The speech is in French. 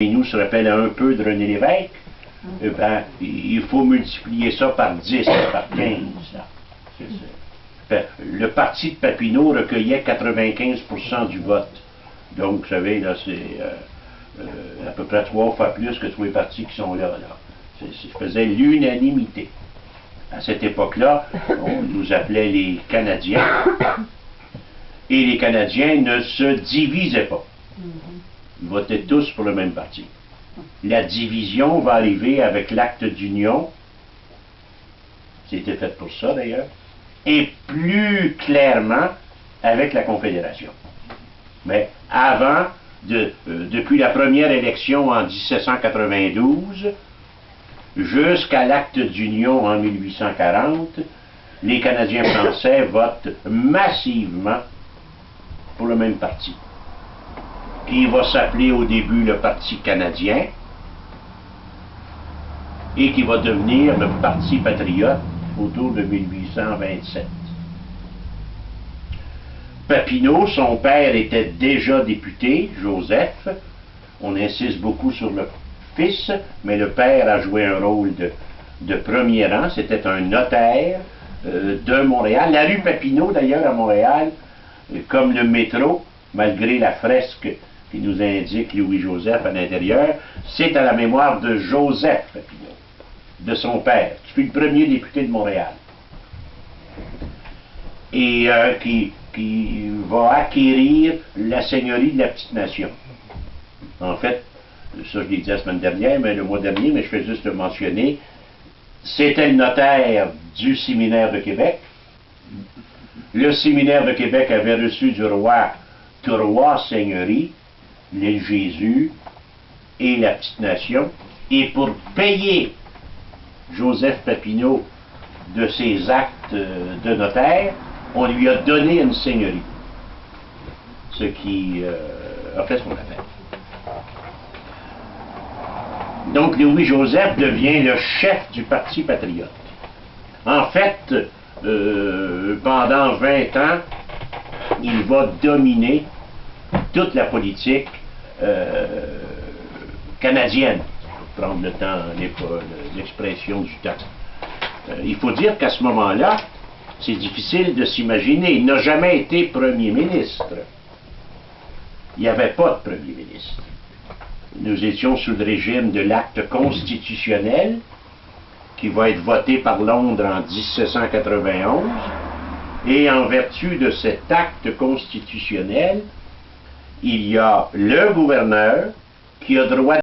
Et nous se rappelle un peu de René Lévesque, ben, il faut multiplier ça par 10, par 15. Le parti de Papineau recueillait 95% du vote. Donc, vous savez, là, c'est à peu près 3 fois plus que tous les partis qui sont là. Ça faisait l'unanimité. À cette époque-là, on nous appelait les Canadiens. Et les Canadiens ne se divisaient pas. Ils votaient tous pour le même parti. La division va arriver avec l'acte d'union. C'était fait pour ça, d'ailleurs. Et plus clairement, avec la Confédération. Mais avant, depuis la première élection en 1792, jusqu'à l'acte d'union en 1840, les Canadiens français votent massivement pour le même parti, qui va s'appeler au début le Parti canadien, et qui va devenir le Parti patriote autour de 1827. Papineau, son père était déjà député, Joseph. On insiste beaucoup sur le fils, mais le père a joué un rôle de premier rang. C'était un notaire de Montréal. La rue Papineau, d'ailleurs, à Montréal, comme le métro, malgré la fresque qui nous indique Louis-Joseph à l'intérieur, c'est à la mémoire de Joseph Papineau, de son père, qui fut le premier député de Montréal. Et qui va acquérir la seigneurie de la Petite Nation. En fait, ça je l'ai dit la semaine dernière, mais le mois dernier, mais je fais juste le mentionner, c'était le notaire du séminaire de Québec. Le séminaire de Québec avait reçu du roi 3 seigneuries, l'île Jésus et la Petite Nation, et pour payer Joseph Papineau de ses actes de notaire, on lui a donné une seigneurie, ce qui a fait son affaire. Donc Louis-Joseph devient le chef du Parti patriote. En fait, pendant 20 ans, il va dominer toute la politique canadienne, pour prendre le temps, l'expression du temps. Il faut dire qu'à ce moment-là, c'est difficile de s'imaginer. Il n'a jamais été premier ministre. Il n'y avait pas de premier ministre. Nous étions sous le régime de l'acte constitutionnel qui va être voté par Londres en 1791. Et en vertu de cet acte constitutionnel, il y a le gouverneur qui a droit